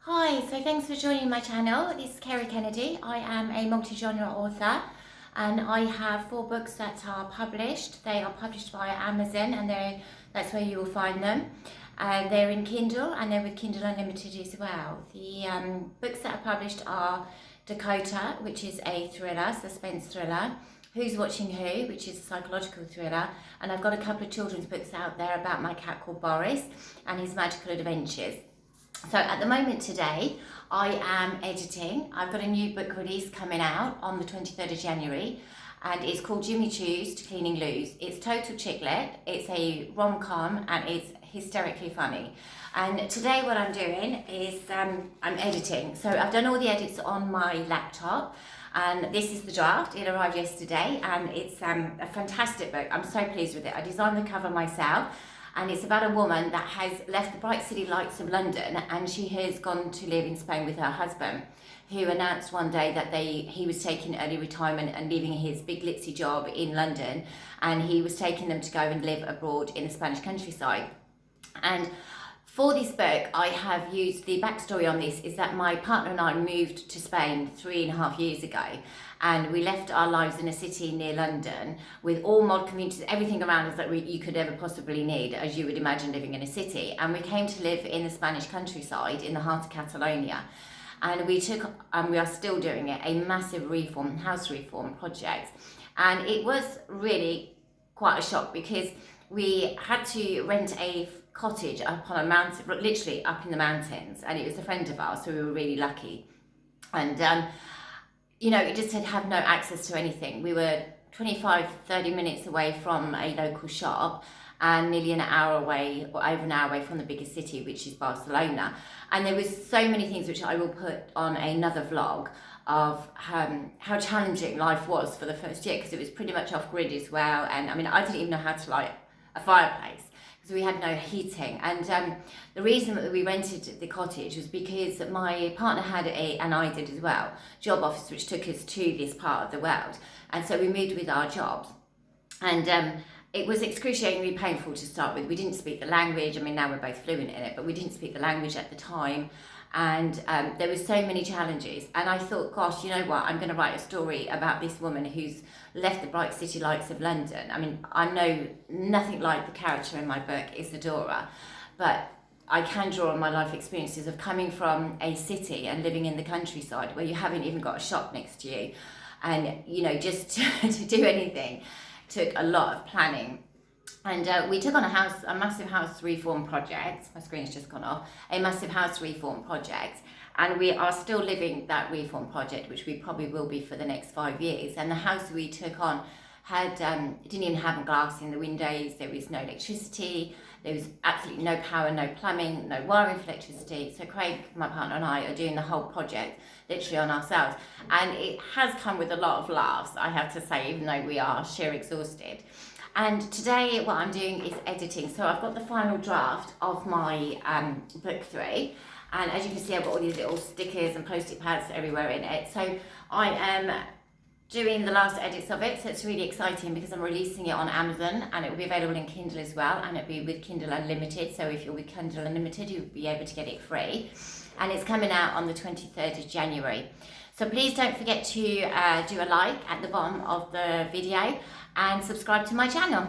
Hi, so thanks for joining my channel. This is Kerry Kennedy. I am a multi-genre author and I have 4 books that are published. They are published via Amazon and that's where you will find them. They're in Kindle and they're with Kindle Unlimited as well. The books that are published are Dakota, which is a thriller, suspense thriller. Who's Watching Who, which is a psychological thriller, and I've got a couple of children's books out there about my cat called Boris and his magical adventures. So at the moment today, I am editing. I've got a new book release coming out on the 23rd of January, and it's called Choos to Cleaning Loos. It's total chicklet, it's a rom-com, and it's hysterically funny. And today what I'm doing is I'm editing. So I've done all the edits on my laptop, and this is the draft. It arrived yesterday, and it's a fantastic book. I'm so pleased with it. I designed the cover myself, and it's about a woman that has left the bright city lights of London and she has gone to live in Spain with her husband, who announced one day that he was taking early retirement and leaving his big glitzy job in London, and he was taking them to go and live abroad in the Spanish countryside. And for this book, I have used, the backstory on this is that my partner and I moved to Spain 3.5 years ago, and we left our lives in a city near London with all mod communities, everything around us that you could ever possibly need, as you would imagine living in a city. And we came to live in the Spanish countryside in the heart of Catalonia. And we took, and we are still doing it, a massive house reform project. And it was really quite a shock because we had to rent a cottage up on a mountain, literally up in the mountains, and it was a friend of ours, so we were really lucky. And you know, it just had no access to anything. We were 25-30 minutes away from a local shop and nearly an hour away, or over an hour away from the biggest city, which is Barcelona. And there was so many things which I will put on another vlog of how challenging life was for the first year, because it was pretty much off grid as well. And I mean, I didn't even know how to light a fireplace because we had no heating. And the reason that we rented the cottage was because my partner had and I did as well, job offers which took us to this part of the world. And so we moved with our jobs. And it was excruciatingly painful to start with. We didn't speak the language. I mean, now we're both fluent in it, but we didn't speak the language at the time. And there were so many challenges. And I thought, gosh, you know what? I'm going to write a story about this woman who's left the bright city lights of London. I mean, I know nothing like the character in my book, Isadora, but I can draw on my life experiences of coming from a city and living in the countryside where you haven't even got a shop next to you. And, you know, just to do anything took a lot of planning. And we took on a massive house reform project. My screen's just gone off. A massive house reform project. And we are still living that reform project, which we probably will be for the next 5 years. And the house we took on didn't even have glass in the windows. There was no electricity. There was absolutely no power, no plumbing, no wiring for electricity. So Craig, my partner, and I are doing the whole project literally on ourselves. And it has come with a lot of laughs, I have to say, even though we are sheer exhausted. And today what I'm doing is editing. So I've got the final draft of my book 3. And as you can see, I've got all these little stickers and post-it pads everywhere in it. So I am doing the last edits of it. So it's really exciting because I'm releasing it on Amazon, and it will be available in Kindle as well. And it'll be with Kindle Unlimited. So if you're with Kindle Unlimited, you'll be able to get it free. And it's coming out on the 23rd of January. So please don't forget to do a like at the bottom of the video and subscribe to my channel.